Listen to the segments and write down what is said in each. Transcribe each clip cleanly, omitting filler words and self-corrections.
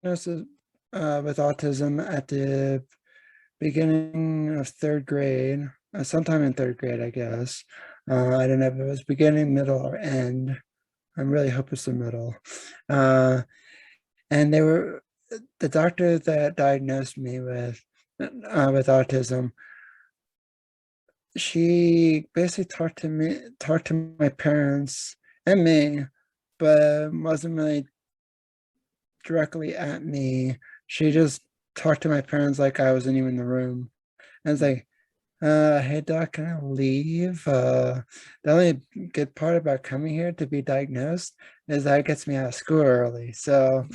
with autism at the beginning of third grade, sometime in third grade, I guess. I don't know if it was beginning, middle, or end. I really hope it's the middle. And the doctor that diagnosed me with autism, she basically talked to my parents and me, but wasn't really directly at me. She just talked to my parents like I wasn't even in the room. And it's like, hey doc, can I leave? The only good part about coming here to be diagnosed is that it gets me out of school early. So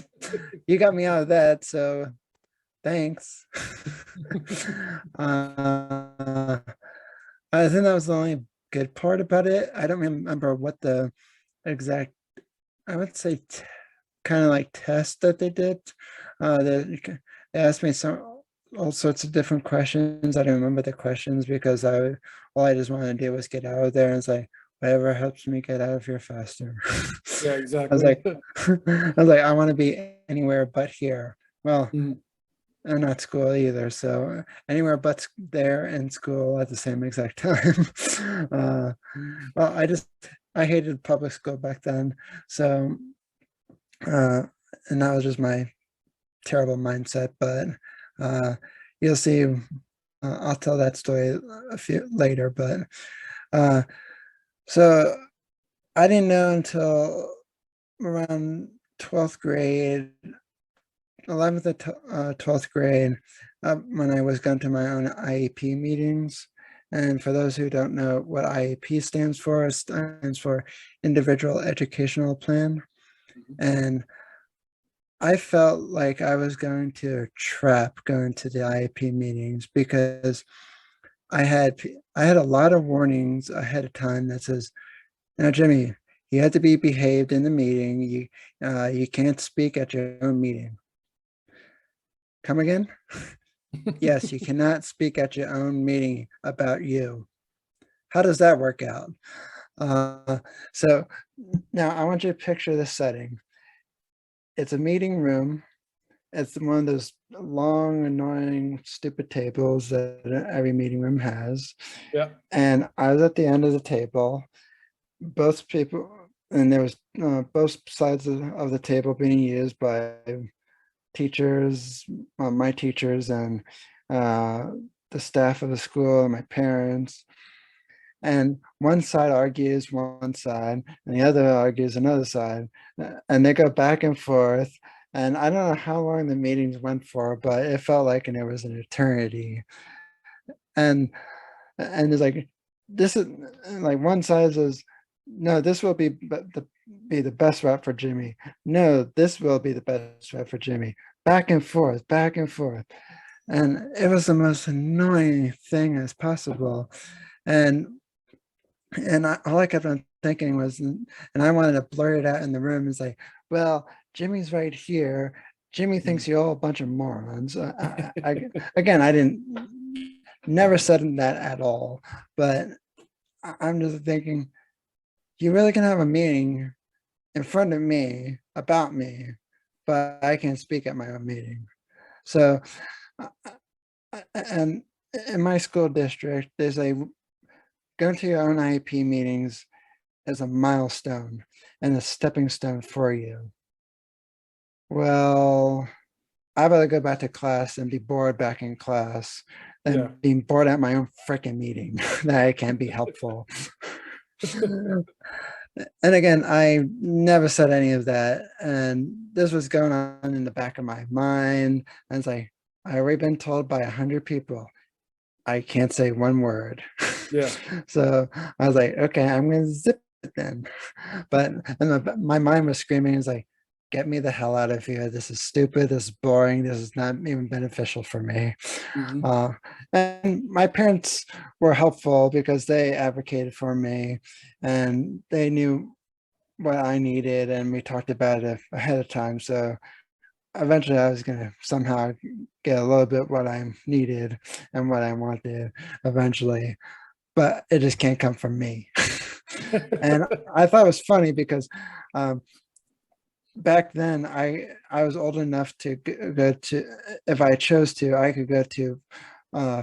you got me out of that, so thanks. I think that was the only good part about it. I don't remember what the exact, I would say kind of like test that they did. They asked me all sorts of different questions. I don't remember the questions because all I just wanted to do was get out of there. And it's like, whatever helps me get out of here faster. Yeah, I exactly. was like, I want to be anywhere but here. Well, and not school either. So anywhere but there and school at the same exact time. Well, I hated public school back then. So, and that was just my terrible mindset, but you'll see. I'll tell that story a few later, but so I didn't know until around 12th grade, 11th or 12th grade, when I was going to my own IEP meetings. And for those who don't know what IEP stands for, it stands for Individual Educational Plan. And I felt like I was going to a trap going to the IEP meetings because I had a lot of warnings ahead of time that says, "Now, Jimmy, you have to be behaved in the meeting. You can't speak at your own meeting." Come again? Yes, you cannot speak at your own meeting about you. How does that work out? So now I want you to picture this setting. It's a meeting room. It's one of those long, annoying, stupid tables that every meeting room has. Yeah. And I was at the end of the table. Both people, and there was both sides of the table being used by teachers, my teachers, and the staff of the school, and my parents. And one side argues one side, and the other argues another side, and they go back and forth. And I don't know how long the meetings went for, but it felt like it was an eternity. And it's like, this is like one side says, no, this will be the best route for Jimmy. No, this will be the best route for Jimmy. Back and forth, back and forth. And it was the most annoying thing as possible. And all I kept on thinking was, and I wanted to blurt it out in the room, is like, well, Jimmy's right here. Jimmy thinks you're all a bunch of morons. Again, I never said that at all, but I'm just thinking, you really can have a meeting in front of me about me, but I can't speak at my own meeting. So, and in my school district, there's going to your own IEP meetings as a milestone and a stepping stone for you. Well, I'd rather go back to class and be bored back in class than being bored at my own freaking meeting that I can't be helpful. And again, I never said any of that. And this was going on in the back of my mind. And it's like, I already been told by 100 people, I can't say one word. Yeah. So I was like, okay, I'm going to zip it then. But my mind was screaming, it's like, get me the hell out of here. This is stupid. This is boring. This is not even beneficial for me. And my parents were helpful because they advocated for me and they knew what I needed. And we talked about it ahead of time. So eventually I was going to somehow get a little bit what I needed and what I wanted eventually, but it just can't come from me. And I thought it was funny because back then I was old enough to go to, if I chose to, I could go to uh,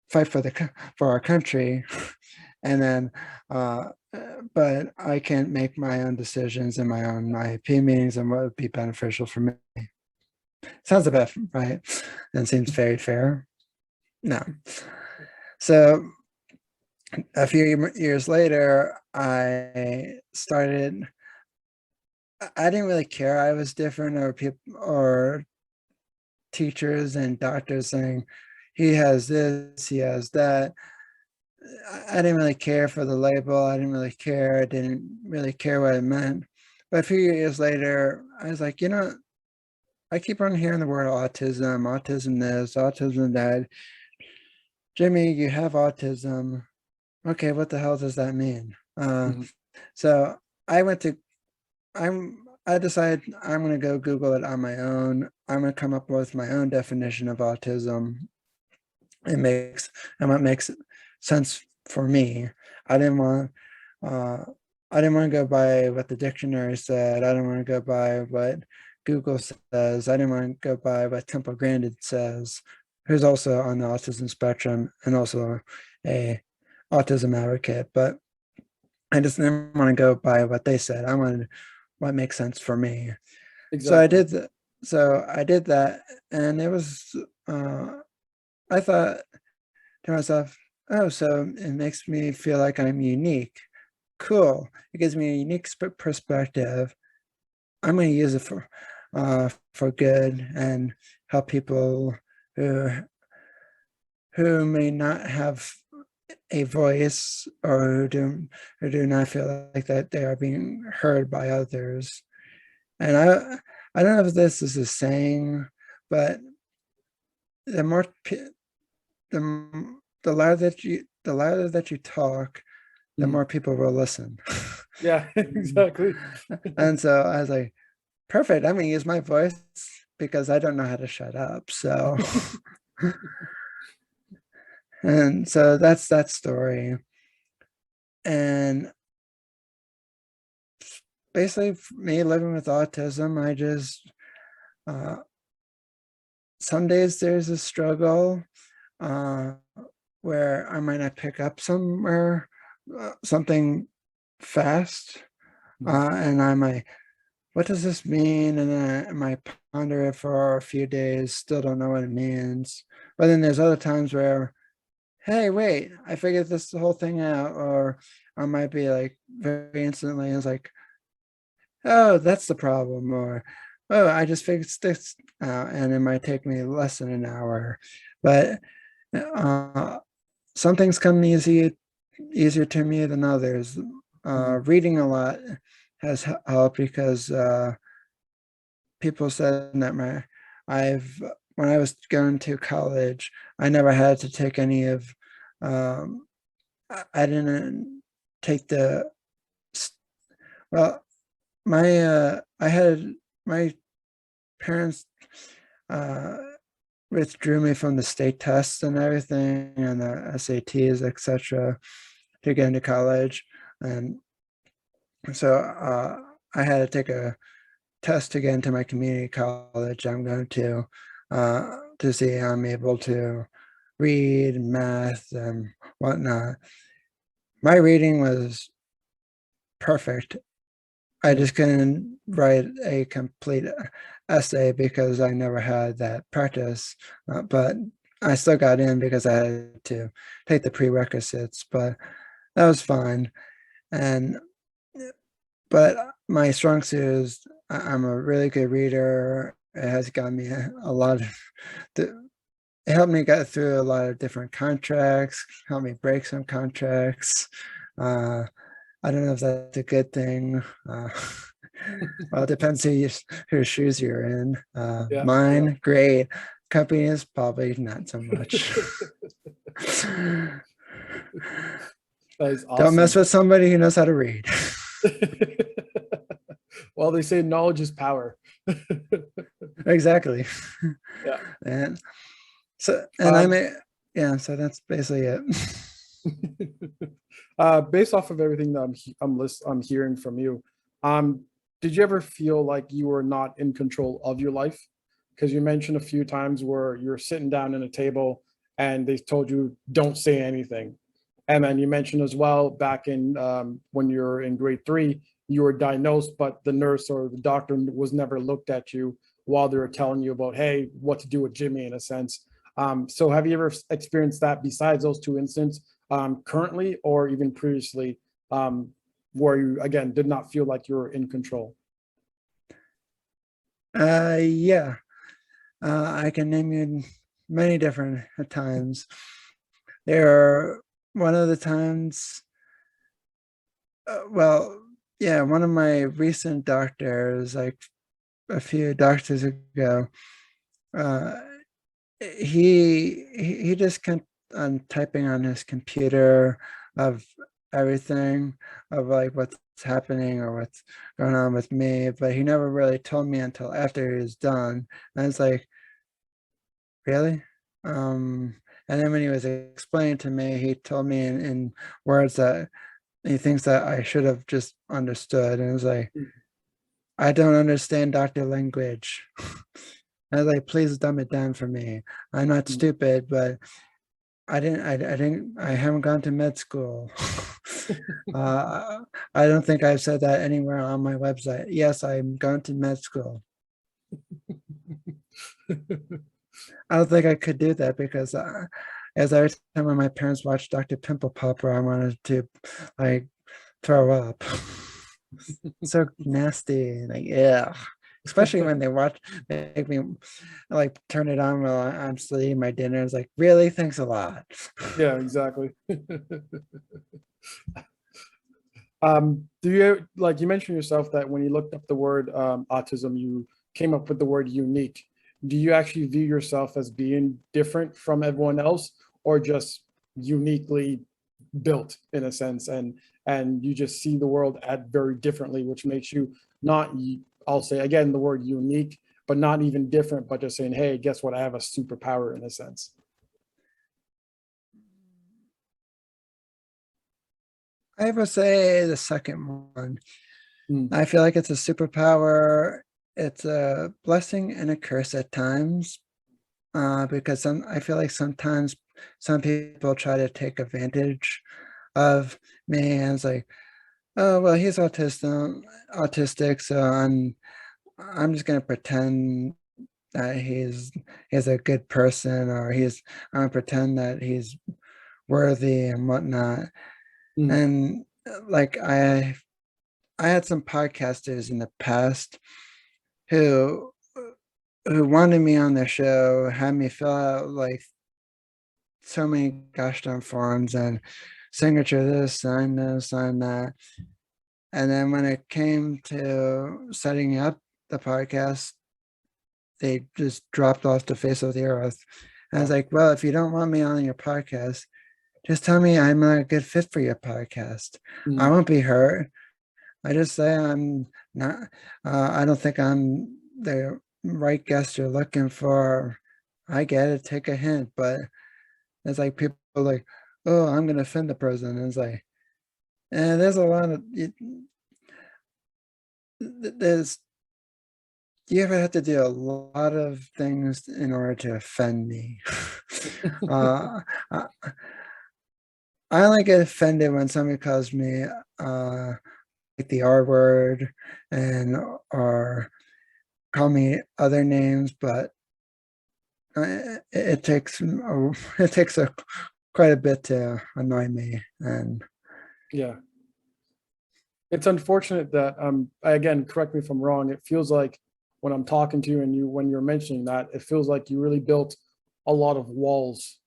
fight for our country, and then but I can't make my own decisions and my own IP meetings and what would be beneficial for me. Sounds about right, and seems very fair. No. So a few years later, I started. I didn't really care I was different, or people or teachers and doctors saying he has this, he has that. I didn't really care for the label. I didn't really care. I didn't really care what it meant. But a few years later, I was like, I keep on hearing the word autism, autism this, autism that. Jimmy, you have autism. Okay, what the hell does that mean? Mhm. So I went to, I decided I'm going to go Google it on my own. I'm going to come up with my own definition of autism. It makes, and what makes sense for me. I didn't want, uh, I didn't want to go by what the dictionary said. I didn't want to go by what Google says. I didn't want to go by what Temple Grandin says, who's also on the autism spectrum and also a autism advocate. But I just didn't want to go by what they said. I wanted what makes sense for me. So I Exactly. did that. So I did that, and it was. I thought to myself, oh, so it makes me feel like I'm unique. Cool. It gives me a unique perspective. I'm going to use it for good and help people who who may not have a voice, or who do not feel like that they are being heard by others. And I don't know if this is a saying, but the more the louder that you talk, the Mhm. more people will listen. Yeah, exactly. And so I was like, perfect. I'm gonna use my voice because I don't know how to shut up. So and so that's that story. And basically, me living with autism, I just uh, some days there's a struggle uh, where I might not pick up something fast, Mhm. and I might, what does this mean? And then I might ponder it for a few days, still don't know what it means. But then there's other times where, hey, wait, I figured this whole thing out, or I might be like very instantly, it's like, oh, that's the problem, or oh, I just figured this out, and it might take me less than an hour. But uh, some things come easier to me than others. Mhm. Reading a lot has helped because people said that I've when I was going to college, I never had to take any of I didn't take the well I had my parents uh withdrew me from the state tests and everything and the SATs, etc., to get into college. And so I had to take a test to get into my community college I'm going to see I'm able to read, math, and whatnot. My reading was perfect. I Yeah. just couldn't write a complete essay because I never had that practice. But I still got in because I had to take the prerequisites, but that was fine. And but my strong suit is I'm a really good reader. It has got me a lot of, it helped me get through a lot of different contracts, helped me break some contracts. Uh, I don't know if that's a good thing. Well, it depends whose shoes you're in. Yeah. Yeah. Mine, great. Companies, probably not so much. That is Don't mess awesome. with somebody who knows how to read. Well, they say knowledge is power. Exactly. Yeah. And so, and I Um, may, yeah, so that's basically it. based off of everything that I'm hearing from you, did you ever feel like you were not in control of your life? Because you mentioned a few times where you're sitting down at a table and they told you don't say anything. And then you mentioned as well back in when you're in grade 3, you were diagnosed, but the nurse or the doctor was never looked at you while they were telling you about, hey, what to do with Jimmy in a sense. So have you ever experienced that besides those two incidents currently or even previously, where you, again, did not feel like you were in control? Yeah. I can name you many different times. There are one of the times, well, yeah, one of my recent doctors, like a few doctors ago, uh, he just kept on typing on his computer of everything, of like what's happening or what's going on with me, but he never really told me until after he was done. And I was like, really? And then when he was explaining to me, he told me in words that he thinks that I should have just understood. And it was like, I don't understand doctor language. I was like, please dumb it down for me. I'm not stupid, but I haven't gone to med school. I don't think I've said that anywhere on my website. Yes, I'm going to med school. I don't think I could do that because as every time when my parents watched Dr. Pimple Popper, I wanted to like throw up. So nasty, like yeah. Especially when they make me like turn it on while I'm still eating my dinner. It's like, really? Thanks a lot. Yeah, exactly. Do you, like you mentioned yourself that when you looked up the word autism, you came up with the word unique. Do you actually view yourself as being different from everyone else, or just uniquely built in a sense, and you just see the world at very differently, which makes you not, I'll say again the word unique, but not even different, but just saying, hey, guess what? I have a superpower in a sense. I would say the second one. Mm. I feel like it's a superpower. It's a blessing and a curse at times, because I feel like sometimes some people try to take advantage of me, and it's like, oh well, he's autistic, so I'm just gonna pretend that he's a good person, or I'm gonna pretend that he's worthy and whatnot. Mm. And like I had some podcasters in the past who wanted me on their show, had me fill out like so many gosh darn forms and signature this, sign this, sign that. And then when it came to setting up the podcast, they just dropped off the face of the earth. And I was like, well, if you don't want me on your podcast, just tell me I'm not a good fit for your podcast. I Mm. won't be hurt. I just say I'm not, I don't think I'm the right guest you're looking for. I get it, take a hint, but it's like people like, oh, I'm going to offend the person. And it's like, there's a lot of, there's, you ever have to do a lot of things in order to offend me. uh, I, I only get offended when somebody calls me like the R word and or call me other names, but it takes quite a bit to annoy me. And Yeah. It's unfortunate that, again, correct me if I'm wrong, it feels like when I'm talking to you and when you're mentioning that, it feels like you really built a lot of walls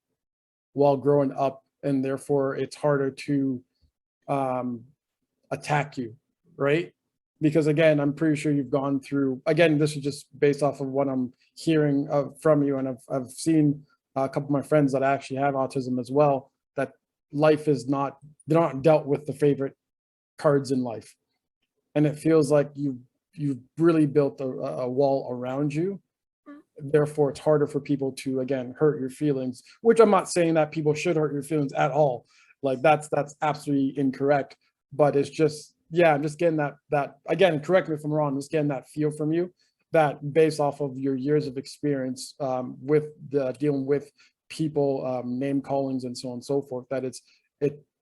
while growing up, and therefore it's harder to um, attack you, right? Because again, I'm pretty sure you've gone through, again, this is just based off of what I'm hearing from you, and I've seen a couple of my friends that actually have autism as well, that life is not, they're not dealt with the favorite cards in life. And it feels like you've really built a wall around you. Therefore, it's harder for people to, again, hurt your feelings, which I'm not saying that people should hurt your feelings at all. Like that's absolutely incorrect. But it's just yeah, I'm just getting that again, correct me if I'm wrong, I'm just getting that feel from you, that based off of your years of experience with the dealing with people, name callings and so on and so forth, that it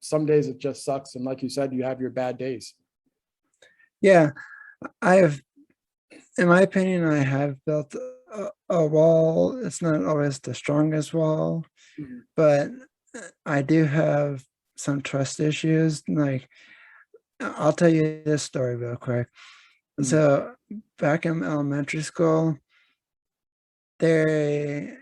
some days it just sucks. And like you said, you have your bad days. Yeah, I've, in my opinion, I have built a wall. It's not always the strongest wall, Mhm. but I do have some trust issues. Like, I'll tell you this story real quick. Mhm. So back in elementary school, they,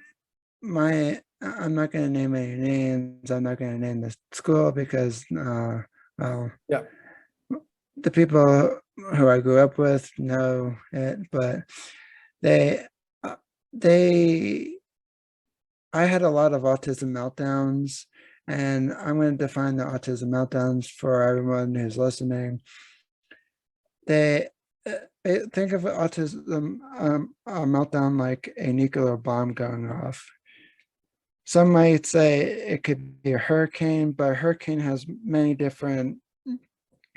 I'm not going to name any names. I'm not going to name the school because, well, Yeah. the people who I grew up with know it, but they, uh, they, I had a lot of autism meltdowns, and I'm going to define the autism meltdowns for everyone who's listening. They think of autism a meltdown like a nuclear bomb going off. Some might say it could be a hurricane, but a hurricane has many different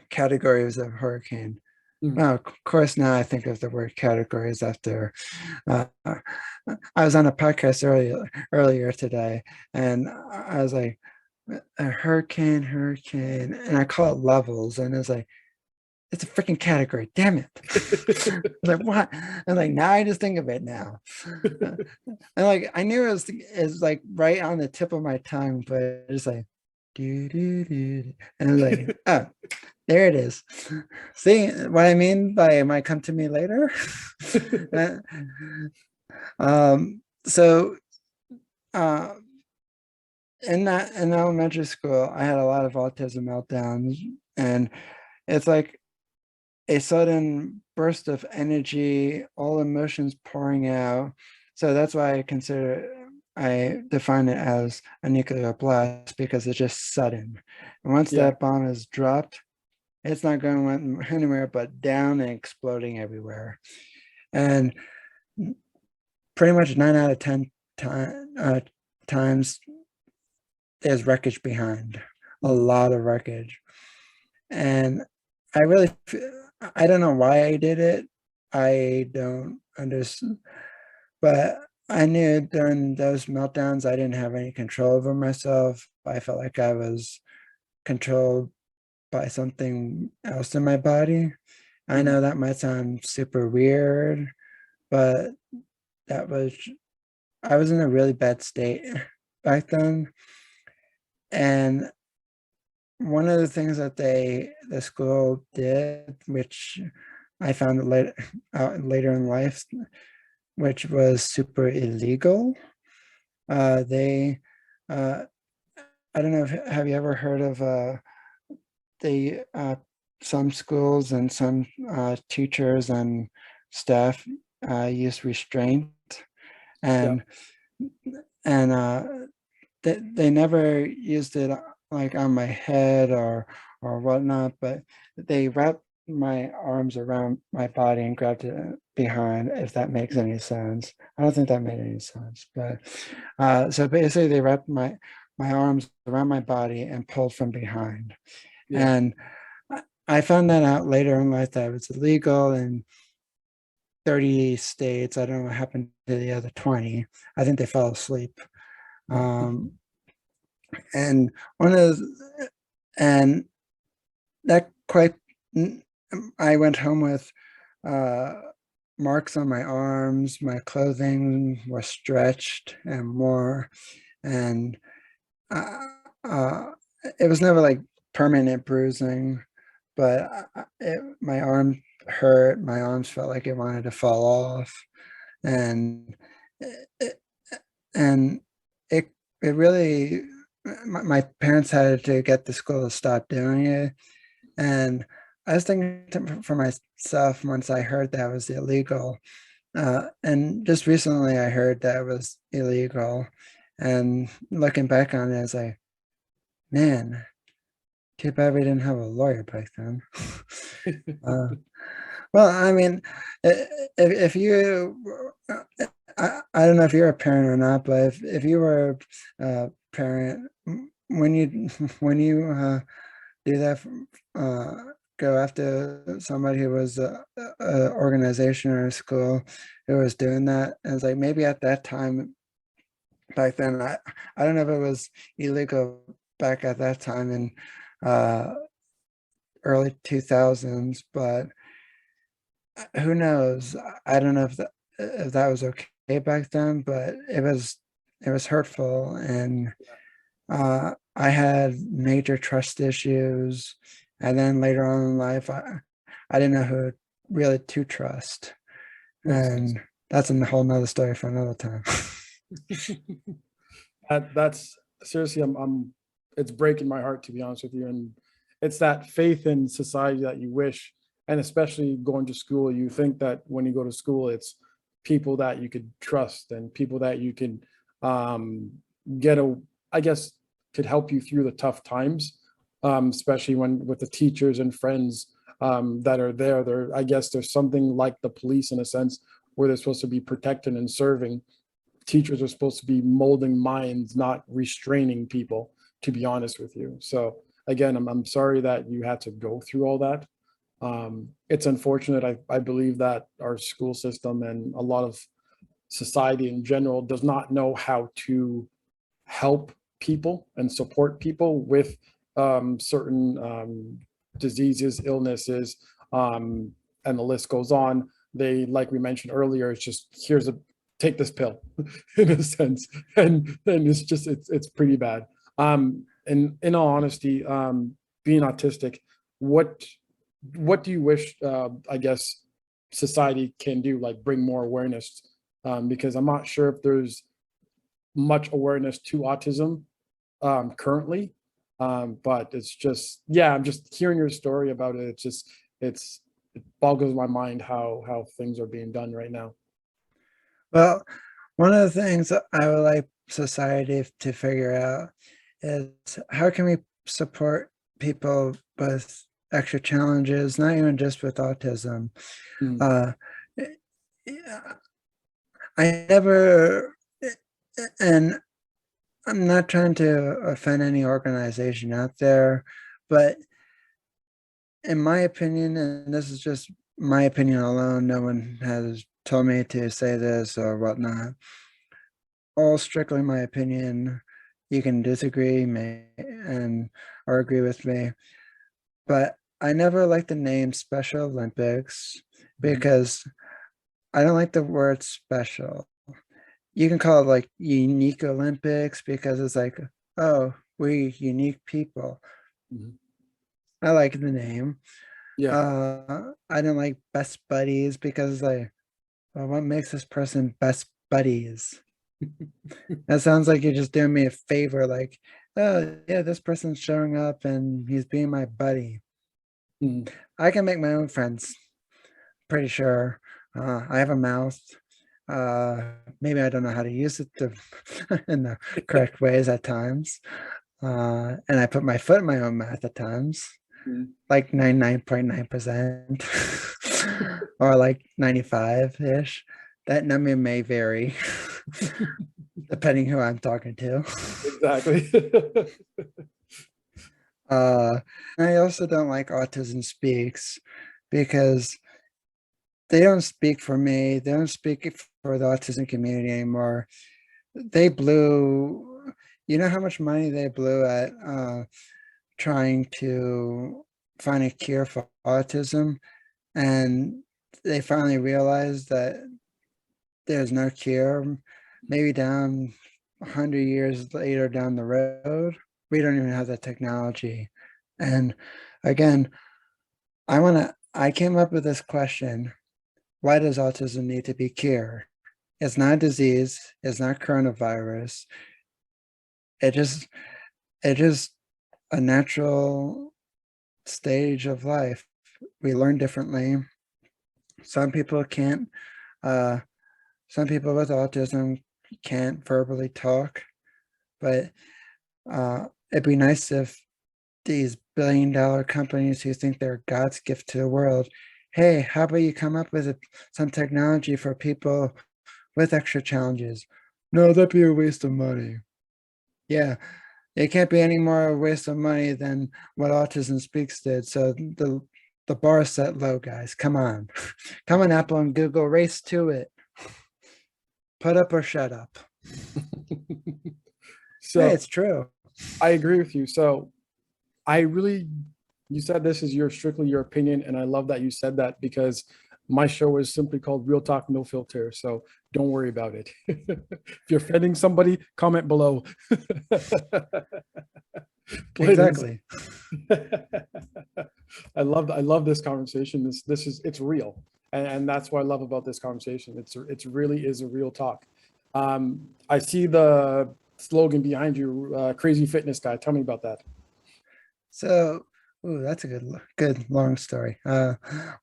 categories of hurricane. Mhm. Well, of course, now I think of the word categories after I was on a podcast earlier today, and I was like, a hurricane, and I call it levels, and it's like, it's a freaking category, damn it. I was like, what? And like, now I just think of it now. And like, I knew it was like right on the tip of my tongue, but it's like, and I was like, oh, there it is. See what I mean by it might come to me later? So uh, in elementary school, I had a lot of autism meltdowns, and it's like a sudden burst of energy, all emotions pouring out. So that's why I define it as a nuclear blast, because it's just sudden. And once Yeah. that bomb is dropped, it's not going anywhere but down and exploding everywhere. And pretty much 9 out of 10 times, there's wreckage behind, a Mhm. lot of wreckage. And I don't know why I did it. I don't understand, but I knew during those meltdowns, I didn't have any control over myself. I felt like I was controlled by something else in my body. I Mhm. know that might sound super weird, but that was, I was in a really bad state back then. And one of the things that the school did, which I found out later in life, which was super illegal. They, uh, I don't know if, have you ever heard of the some schools and some teachers and staff use restraint, Yeah. and and they never used it like on my head or whatnot, but they wrapped my arms around my body and grabbed it behind, if that makes any sense. I don't think that made any sense, but so basically they wrapped my arms around my body and pulled from behind. Yeah. And I found that out later in life that it was illegal in 30 states. I don't know what happened to the other 20. I think they fell asleep. Um, and one of the, and that quite I went home with uh marks on my arms, my clothing was stretched and more, and uh, uh it was never like permanent bruising, but my arm hurt, my arms felt like it wanted to fall off, and it, and it it really, my parents had to get the school to stop doing it. And I was thinking for myself, once I heard that was illegal, and just recently I heard that was illegal, and looking back on it, I was like, man, too bad we didn't have a lawyer back then. uh, well, I mean, if you, I don't know if you're a parent or not, but if you were a parent, when you when you do that, go after somebody who was a organization or a school who was doing that. And it's like maybe at that time back then, I don't know if it was illegal back at that time in uh, early 2000s, but who knows? I don't know if that was okay back then, but it was hurtful, and I had major trust issues, and then later on in life, I didn't know who really to trust, Makes sense. and that's a whole nother story for another time. That's seriously, it's breaking my heart, to be honest with you. And it's that faith in society that you wish, and especially going to school, you think that when you go to school, it's people that you could trust and people that you can um, I guess, could help you through the tough times, especially when with the teachers and friends that are there. I guess there's something like the police in a sense where they're supposed to be protecting and serving. Teachers are supposed to be molding minds, not restraining people, to be honest with you. So again, I'm sorry that you had to go through all that. It's unfortunate. I believe that our school system and a lot of society in general does not know how to help people and support people with certain diseases, illnesses, and the list goes on. They, like we mentioned earlier, it's just take this pill in a sense, and it's pretty bad. And in all honesty, being autistic, what do you wish, I guess, society can do, like bring more awareness? Because I'm not sure if there's much awareness to autism currently. But it's just, yeah, I'm just hearing your story about it. It boggles my mind how things are being done right now. Well, one of the things that I would like society to figure out is how can we support people with extra challenges, not even just with autism. Mm. Uh, I never, and I'm not trying to offend any organization out there, but in my opinion, and this is just my opinion alone, no one has told me to say this or whatnot. All strictly my opinion. You can disagree and or agree with me, but I never liked the name Special Olympics because I don't like the word special. You can call it like Unique Olympics because it's like, oh, we unique people. Mhm. I like the name. Yeah. I don't like Best Buddies because like, well, what makes this person best buddies? That sounds like you're just doing me a favor, like, oh yeah, this person's showing up and he's being my buddy. Mhm. I can make my own friends, pretty sure. I have a mouth. Maybe I don't know how to use it in the correct ways at times. And I put my foot in my own mouth at times, Mhm. like 99.9%, or like 95-ish. That number may vary depending who I'm talking to. Exactly. Uh, I also don't like Autism Speaks because they don't speak for me. They don't speak for the autism community anymore. They blew, you know how much money they blew at trying to find a cure for autism, and they finally realized that there's no cure. Maybe down 100 years later down the road, we don't even have that technology. And again, I came up with this question: why does autism need to be cured? It's not a disease. It's not coronavirus. It just it is a natural stage of life. We learn differently. Some people can't. Uh, some people with autism can't verbally talk, but it'd be nice if these billion-dollar companies who think they're God's gift to the world, hey, how about you come up with some technology for people with extra challenges? No, that'd be a waste of money. Yeah, it can't be any more a waste of money than what Autism Speaks did. So the bar is set low, guys. Come on. Come on, Apple and Google, race to it. Put up or shut up. So Hey, it's true. I agree with you. So you said this is strictly your opinion, and I love that you said that, because my show is simply called Real Talk No Filter. So don't worry about it. If you're offending somebody, comment below. Please. Exactly. I love this conversation. It's real. And that's what I love about this conversation. It's really is a real talk. I see the slogan behind you, Crazy Fitness Guy. Tell me about that. So, ooh, that's a good long story.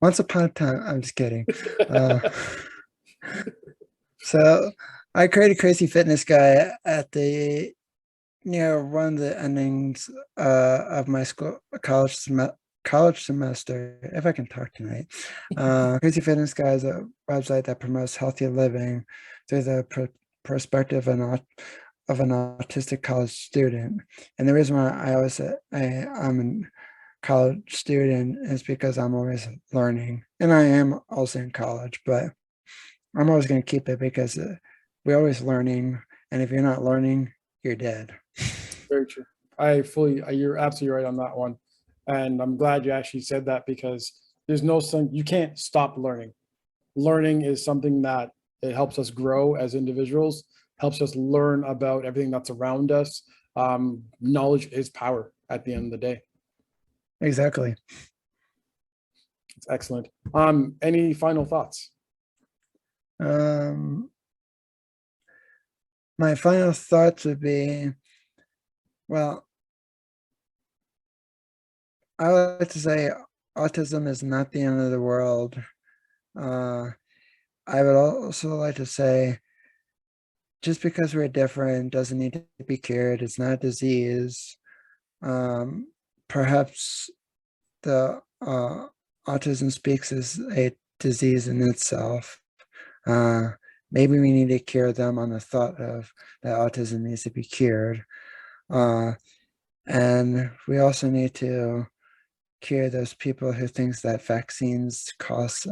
Once upon a time, I'm just kidding. So I created Crazy Fitness Guy at the near one of the endings of my college semester, if I can talk tonight. Crazy Fitness Guy is a website that promotes healthy living through the perspective of an autistic college student. And the reason why I'm a college student is because I'm always learning, and I am also in college, but I'm always going to keep it because we're always learning, and if you're not learning, you're dead. Very true. You're absolutely right on that one. And I'm glad you actually said that, because you can't stop learning. Learning is something that it helps us grow as individuals, helps us learn about everything that's around us. Knowledge is power at the end of the day. Exactly. It's excellent. Any final thoughts? My final thoughts would be, well, I would like to say autism is not the end of the world. I would also like to say, just because we're different doesn't need to be cured. It's not a disease. Perhaps the Autism Speaks is a disease in itself. Maybe we need to cure them on the thought of that autism needs to be cured. And we also need to cure those people who thinks that vaccines cause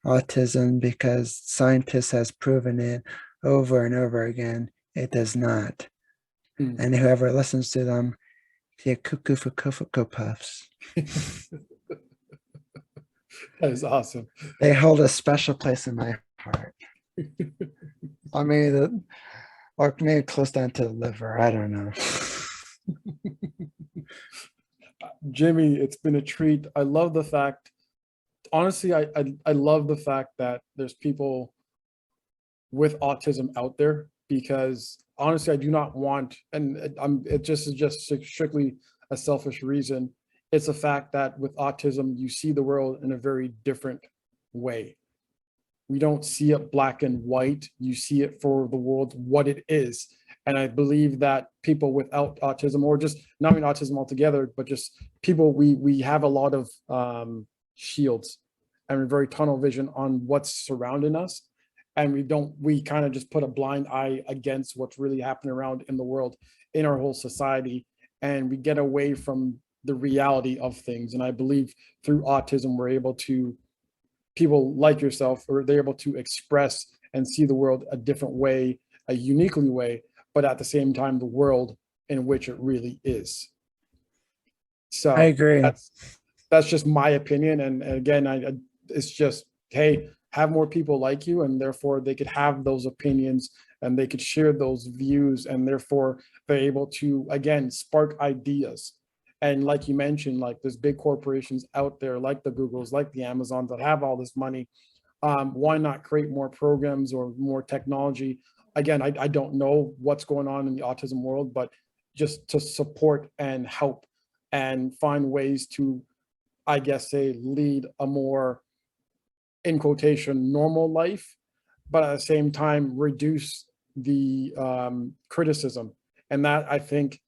autism, because scientists has proven it over and over again. It does not. And whoever listens to them, they're cuckoo for Cocoa Puffs. That is awesome. They hold a special place in my heart. I mean, or maybe close down to the liver. I don't know. Jimmy, it's been a treat. I love the fact, honestly, I love the fact that there's people with autism out there, because honestly, I do not want, and it just is just strictly a selfish reason. It's a fact that with autism, you see the world in a very different way. We don't see it black and white. You see it for the world what it is. And I believe that people without autism, or just not even autism altogether, but just people, we have a lot of shields, and we're very tunnel vision on what's surrounding us. And we kind of just put a blind eye against what's really happening around in the world, in our whole society. And we get away from the reality of things. And I believe through autism, people like yourself, or they're able to express and see the world a different way, a uniquely way, but at the same time, the world in which it really is. So I agree. That's just my opinion. And again, it's just, hey, have more people like you, and therefore they could have those opinions, and they could share those views, and therefore they're able to, again, spark ideas. And like you mentioned, like there's big corporations out there, like the Googles, like the Amazons, that have all this money. Why not create more programs or more technology? Again, I don't know what's going on in the autism world, but just to support and help and find ways to, I guess, say, lead a more, in quotation, normal life, but at the same time, reduce the criticism. And that, I think,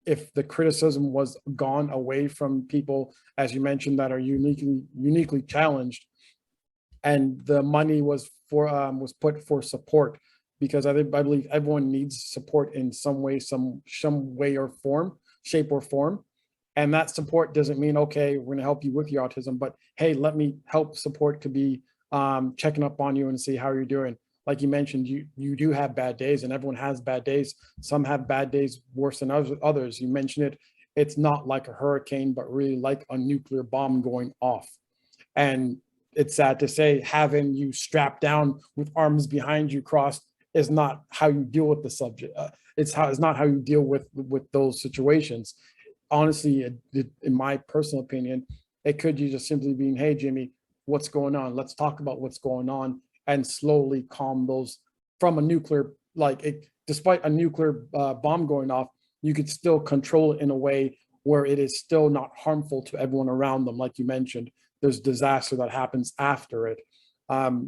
if the criticism was gone away from people, as you mentioned, that are uniquely challenged, and the money was put for support, because I believe everyone needs support in some way, some way or form, shape or form. And that support doesn't mean, okay, we're going to help you with your autism, but hey, let me help. Support could be checking up on you and see how you're doing. Like you mentioned, you do have bad days, and everyone has bad days. Some have bad days worse than others. You mentioned it. It's not like a hurricane, but really like a nuclear bomb going off. And it's sad to say, having you strapped down with arms behind you crossed is not how you deal with the subject. It's not how you deal with those situations. Honestly, in my personal opinion, it could just simply being, hey, Jimmy, what's going on? Let's talk about what's going on, and slowly calm those from a nuclear, despite a nuclear bomb going off, you could still control it in a way where it is still not harmful to everyone around them. Like you mentioned, there's disaster that happens after it.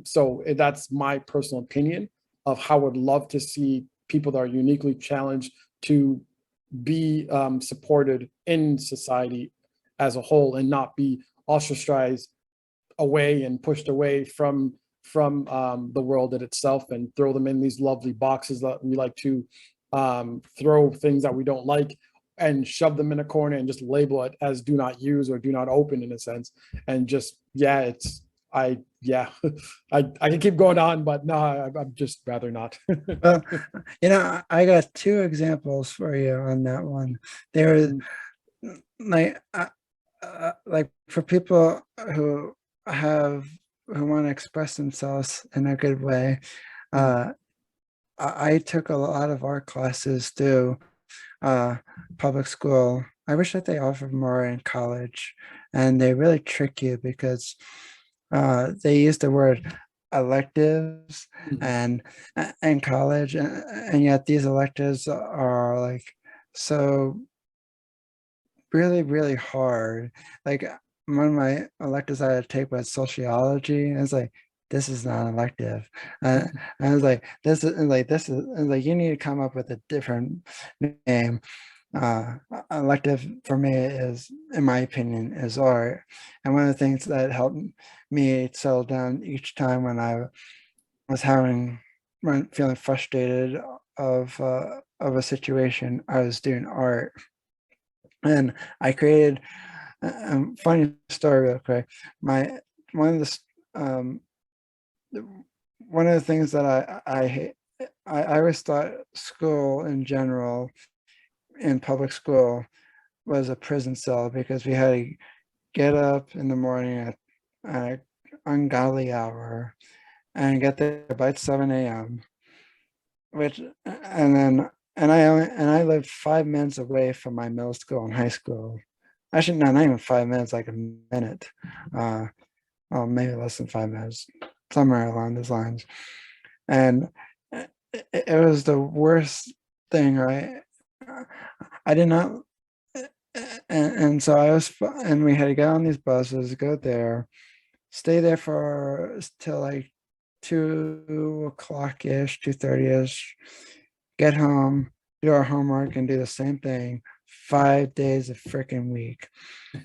So that's my personal opinion of how I would love to see people that are uniquely challenged to be supported in society as a whole, and not be ostracized away and pushed away from the world in itself, and throw them in these lovely boxes that we like to throw things that we don't like, and shove them in a corner and just label it as do not use or do not open, in a sense. And just, I can keep going on, but no, I'd just rather not. Well, I got two examples for you on that one. There was like for people who want to express themselves in a good way. I took a lot of art classes through public school. I wish that they offered more in college, and they really trick you because they use the word electives and college, and yet these electives are like so really, really hard. Like one of my electives I had to take was sociology, and it's like, this is not an elective. And I was like, this is like, you need to come up with a different name. Elective for me is, in my opinion, is art. And one of the things that helped me settle down each time when I was feeling frustrated of a situation, I was doing art. And I created funny story real quick. One of the things that I hate, I always thought school in general, in public school, was a prison cell, because we had to get up in the morning at an ungodly hour and get there by 7 a.m. I lived 5 minutes away from my middle school and high school. Actually, no, not even 5 minutes, like a minute. Well, maybe less than 5 minutes, somewhere along those lines. And it was the worst thing, right? I did not, and so and we had to get on these buses, go there, stay there till like 2 o'clock-ish, 2:30-ish, get home, do our homework, and do the same thing 5 days a freaking week.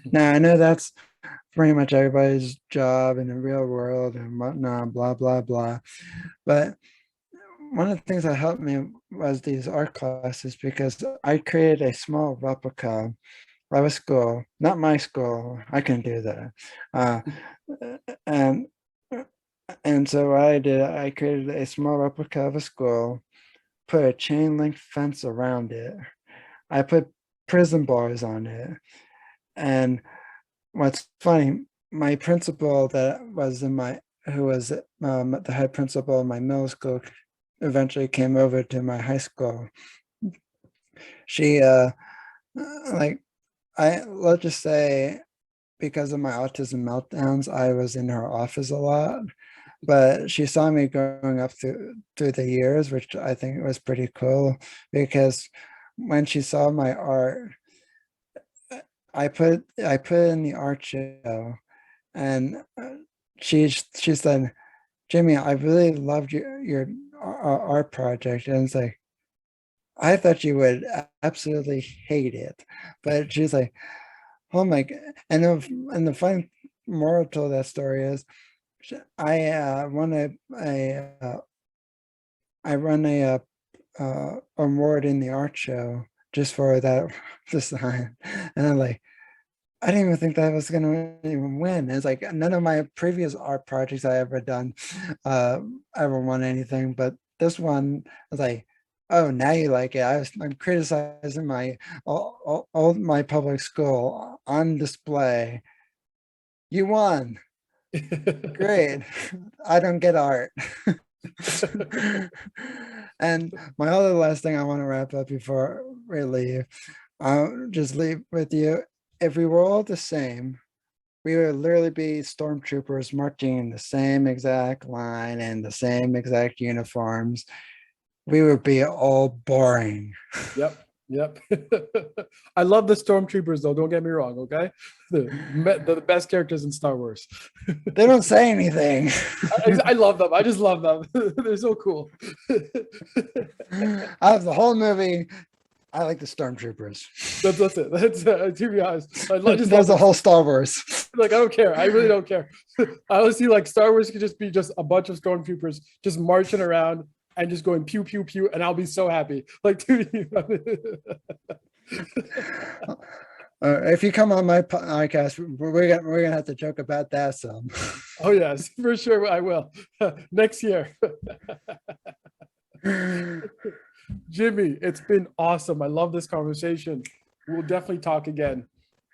Now, I know that's pretty much everybody's job in the real world and whatnot, blah, blah, blah. But one of the things that helped me was these art classes, because I created a small replica of a school, not my school. I couldn't do that. And so what I did, I created a small replica of a school, put a chain link fence around it. I put prison bars on it. And what's funny, my principal who was the head principal of my middle school, eventually came over to my high school. She, let's just say, because of my autism meltdowns, I was in her office a lot. But she saw me growing up through the years, which I think was pretty cool, because when she saw my art, I put it in the art show, and she said, "Jimmy, I really loved your art project," and it's like, I thought you would absolutely hate it, but she's like, "Oh my god!" And the fun moral to that story is, I run a award in the art show just for that design, and I'm like, I didn't even think that I was going to even win. It's like none of my previous art projects I ever done uh, ever won anything, but this one I was like, oh, now you like it. I'm criticizing my all my public school on display. You won. Great. I don't get art. And my other last thing I want to wrap up before we leave, I'll just leave with you. If we were all the same, we would literally be stormtroopers marching in the same exact line and the same exact uniforms. We would be all boring. Yep. Yep. I love the stormtroopers though. Don't get me wrong. Okay. The best characters in Star Wars. They don't say anything. I love them. I just love them. They're so cool. Out of the whole movie, I like the stormtroopers. That's it. That's to be honest. I just There's love a whole Star Wars. like I don't care. I really don't care. I honestly like Star Wars could just be just a bunch of stormtroopers just marching around and just going pew pew pew, and I'll be so happy. Like, dude, If you come on my podcast, we're gonna have to joke about that some. oh yes, for sure I will. Next year. Jimmy, it's been awesome. I love this conversation. We'll definitely talk again.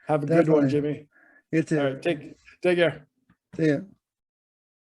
Have a good one, Definitely. Jimmy. You too. All right, take care. See ya.